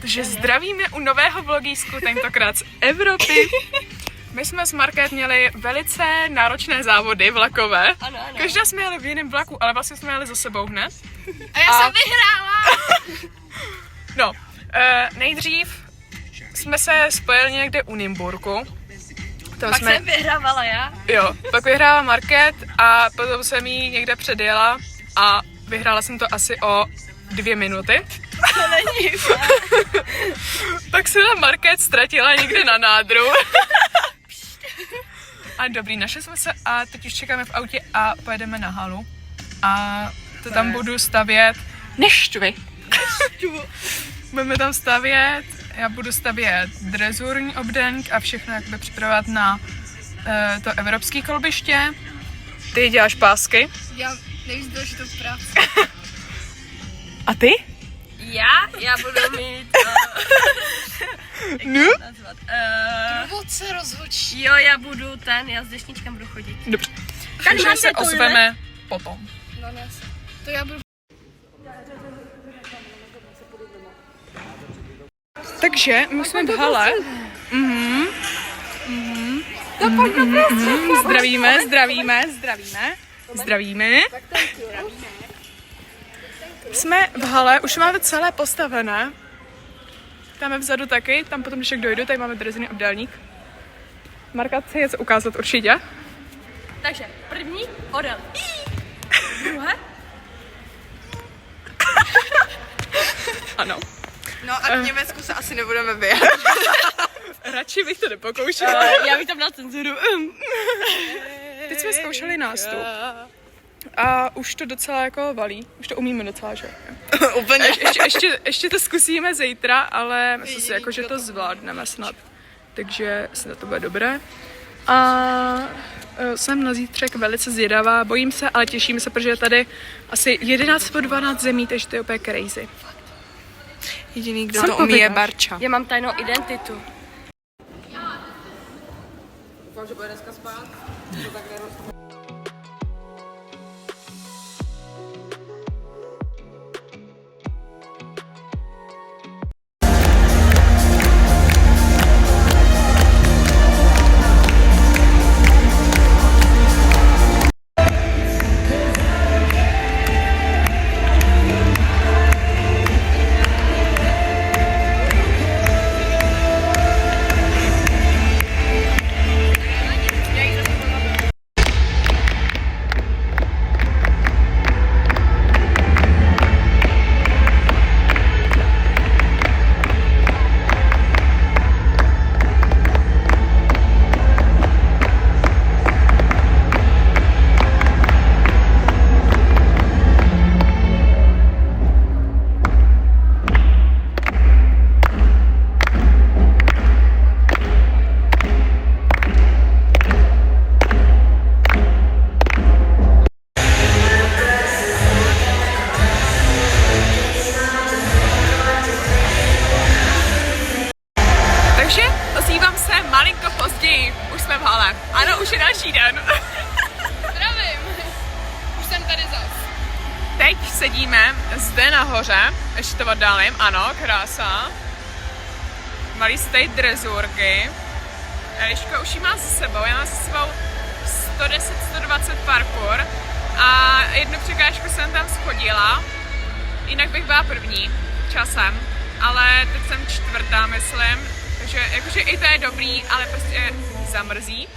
Takže zdravíme u nového vlogísku, tentokrát z Evropy. My jsme s Market měli velice náročné závody vlakové. Ano. Každá jsme jeli v jiném vlaku, ale vlastně jsme jeli za sebou hned. A já jsem vyhrála! No, nejdřív jsme se spojili někde u Nymburku. Pak jsem vyhrávala já. Jo, pak vyhrála Market a potom jsem jí někde předjela a vyhrála jsem to asi o 2 minuty. To není Pak se ta Market ztratila někde na nádru. A dobrý, našli jsme se a teď už čekáme v autě a pojedeme na halu. A to tam budu stavět. Neštvi. Budeme tam stavět, já budu stavět drezurní obdeň a všechno jakoby připravovat na to evropské kolbiště. Ty děláš pásky. Já nejvíc důležitou práci. A ty? Já budu mít... No? Důvod se rozhočí. Jo, já s dešničkem budu chodit. Dobře. Takže se ozveme potom. No, to já budu... Takže my jsme v hale. Zdravíme. Jsme v hale, už máme celé postavené. Tam je vzadu taky, tam potom, když jak dojdu, tady máme drezný obdélník. Marka chce něco ukázat určitě. Takže první odel. Druhé. Ano. No a v Německu se asi nebudeme vyjádřit. Radši bych to nepokoušela. Já bych tam dala cenzuru. Teď jsme zkoušeli nástup. A už to docela jako valí. Už to umíme docela, že? Úplně. Ještě to zkusíme zítra, ale myslím si, jako, že to zvládneme snad. Takže snad to bude dobré. A jsem na zítřek velice zvědavá, bojím se, ale těším se, protože je tady asi 11 po 12 zemí, takže to je úplně crazy. Jediný, kdo to umí, je Barča. Já mám tajnou identitu. Doufám, že bude dneska spát. Ozývám se malinko později, už jsme v hale. Ano, už je další den. Zdravím. Už jsem tady zas. Teď sedíme zde nahoře, ještě to oddálím, ano, krása. Malý se tady drezurky. Eliška už jí má za sebou, já mám za sebou 110-120 parkour a jednu překážku jsem tam schodila, jinak bych byla první časem, ale teď jsem 4. myslím, takže jakože i to je dobrý, ale prostě zamrzí.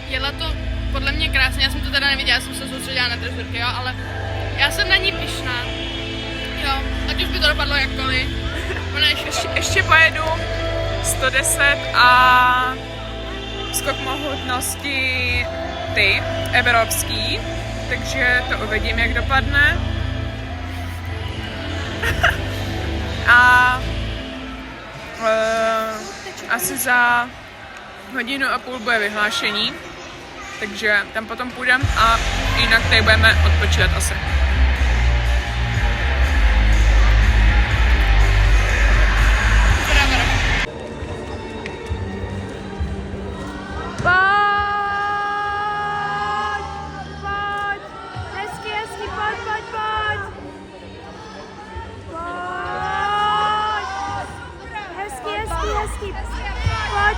Jela to podle mě krásně, já jsem to teda neviděla, já jsem se soustředila na drezurky, jo, ale já jsem na ní pyšná. Jo, ať už by to dopadlo jakkoliv. Ještě pojedu 110 a skok mohutnosti ty, evropský, takže to uvidím, jak dopadne. A asi za 1,5 hodiny bude vyhlášení, takže tam potom půjdem a jinak tady budeme odpočívat asi.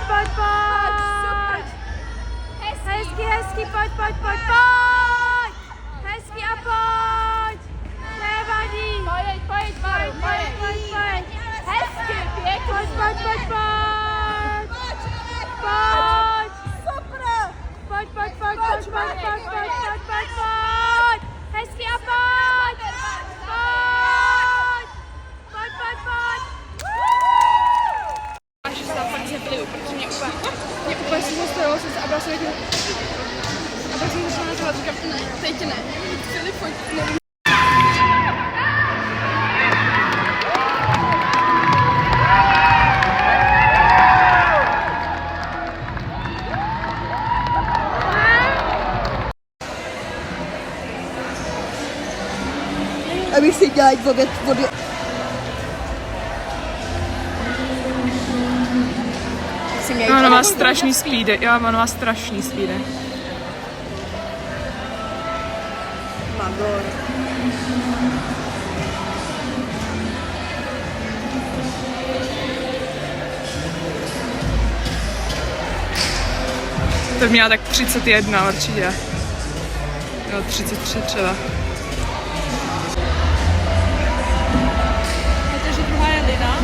pojď, pojď. Hezky, hezky, pojď, pojď, pojď, pojď. Hezky a pojď. Nevadí. Pojď, pojď, pojď, pojď, pojď, pojď. Hezky, pěkně. Pojď, pojď, pojď, pojď. Pojď. Super. Pojď, pojď, pojď, pojď, pojď, pojď, pojď, pojď, pojď, pojď. Hezky a pojď. Pojď. Pojď, pojď, pojď. Až se tam fakt zepiju, protože mě úplně si postavilo se a byla jsem jako... A pak jsem začala nazvat, říkám, ne, teď ne. Chtěli fotit, nevím. Abych si dělal vody. Ona má strašný speedy, jo, ona má strašný speedy. Magor. To měla tak 31 určitě. Jo, 33 třeba. Protože druhá je Lina.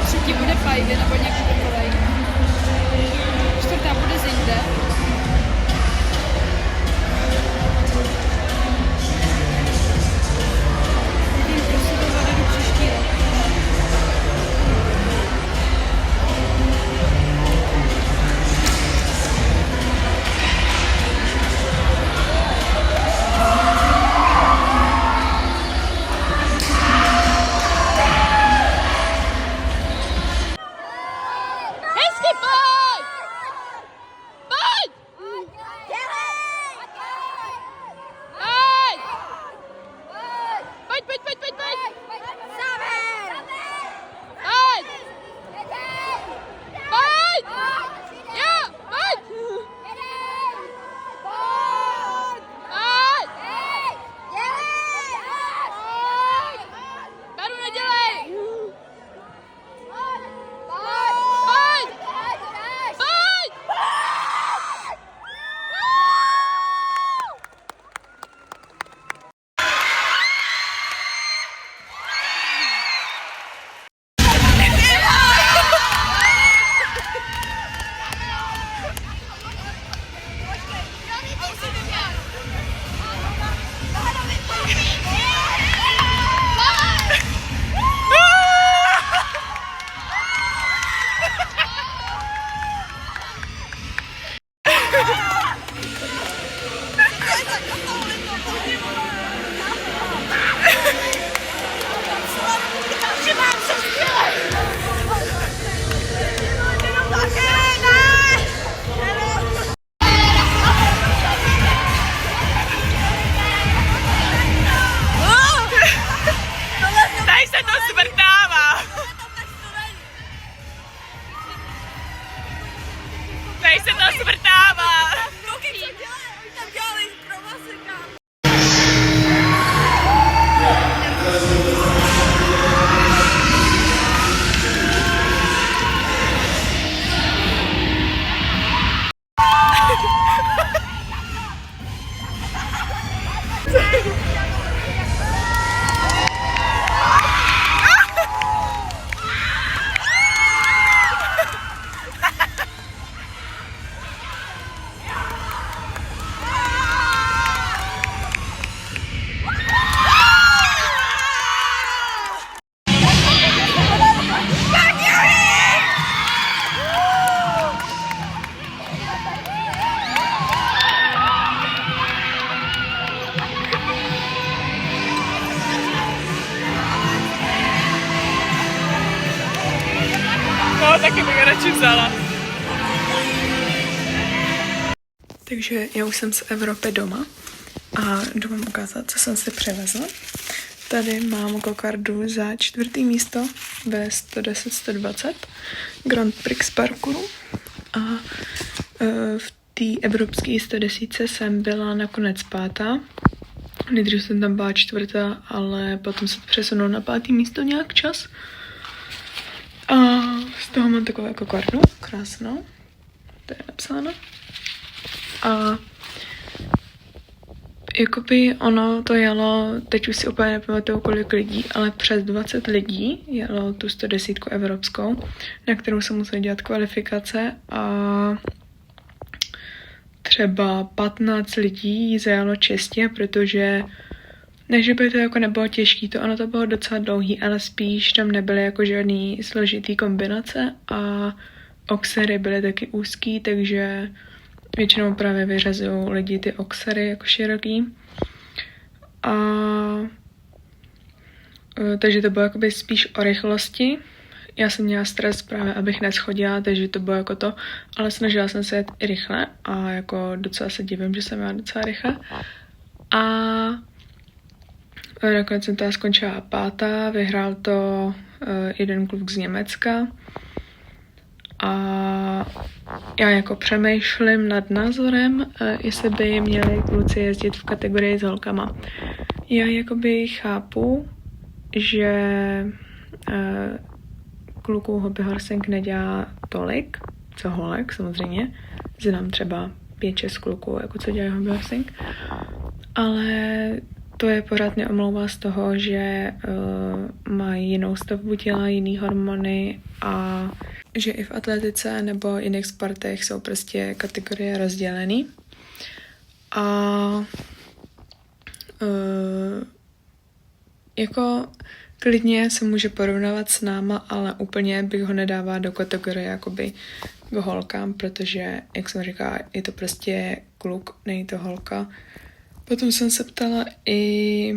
Třetí bude Fajdy nebo nějaký takovej. Čtvrtá bude Zinde. Nevím, prostě to vede do příští rok. Tady se to zvrtává. No, taky bych radši vzala. Takže já už jsem z Evropy doma a jdu vám ukázat, co jsem si přivezla. Tady mám kokardu za 4. místo ve 110-120 Grand Prix parkouru a v té evropské 110 jsem byla nakonec 5. Nejdřív jsem tam byla 4., ale potom se to přesunulo na 5. místo nějak čas. A z toho mám takovou jako kartu, krásnou, to je napsáno. A jakoby ono to jelo, teď už si úplně nepamatuju kolik lidí, ale přes 20 lidí jelo tu 110 evropskou, na kterou se museli dělat kvalifikace a třeba 15 lidí jí zajalo čistě, protože ne, že by to jako nebylo těžký, ono to bylo docela dlouhý, ale spíš tam nebyly jako žádný složitý kombinace a oxery byly taky úzký, takže většinou právě vyřazují lidi ty oxery jako široký. A takže to bylo jakoby spíš o rychlosti. Já jsem měla stres právě, abych neschodila, takže to bylo jako to, ale snažila jsem se jet i rychle a jako docela se divím, že jsem jela docela rychle. A nakonec jsem teda skončila 5. Vyhrál to jeden kluk z Německa. A já jako přemýšlím nad názorem, jestli by měli kluci jezdit v kategorii s holkama. Já jakoby chápu, že kluků hobby horsing nedělá tolik, co holek samozřejmě. Znám třeba 5-6 kluků, jako co dělají hobby horsing. Ale to je pořád neomlouvá z toho, že mají jinou stavbu těla, jiný hormony a že i v atletice nebo jiných sportech jsou prostě kategorie rozdělený. A jako klidně se může porovnávat s náma, ale úplně bych ho nedával do kategorie jakoby k holkám, protože, jak jsem říkala, je to prostě kluk, není to holka. Potom jsem se ptala i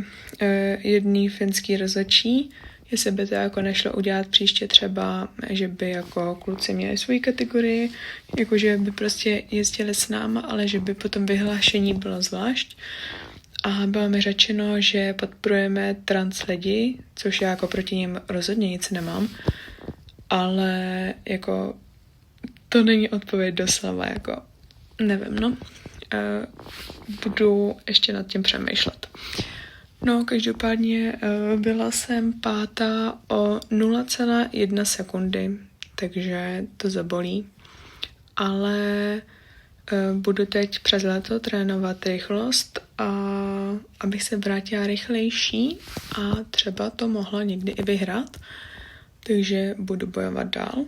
jedný finský rozhodčí, jestli by to jako nešlo udělat příště třeba, že by jako kluci měli svoji kategorii, jakože by prostě jezdili s náma, ale že by potom vyhlášení bylo zvlášť. A bylo mi řečeno, že podporujeme trans lidi, což já jako proti nim rozhodně nic nemám, ale jako to není odpověď doslova, jako nevím, no. Budu ještě nad tím přemýšlet. No, každopádně byla jsem 5. o 0,1 sekundy, takže to zabolí. Ale budu teď přes léto trénovat rychlost, a abych se vrátila rychlejší a třeba to mohla někdy i vyhrát. Takže budu bojovat dál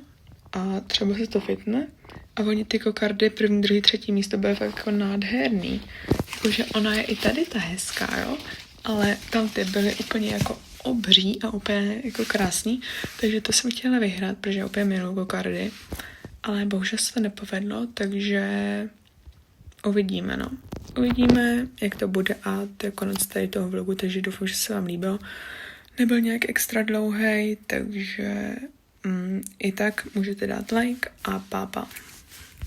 a třeba se to fitne. A oni ty kokardy 1., 2., 3. místo byly fakt jako nádherný. Jakože ona je i tady ta hezká, jo? Ale tam ty byly úplně jako obří a úplně jako krásný. Takže to jsem chtěla vyhrát, protože úplně miluji kokardy. Ale bohužel se to nepovedlo, takže uvidíme, no. Uvidíme, jak to bude a to je konec tady toho vlogu, takže doufám, že se vám líbil. Nebyl nějak extra dlouhej, takže i tak můžete dát like a pápa.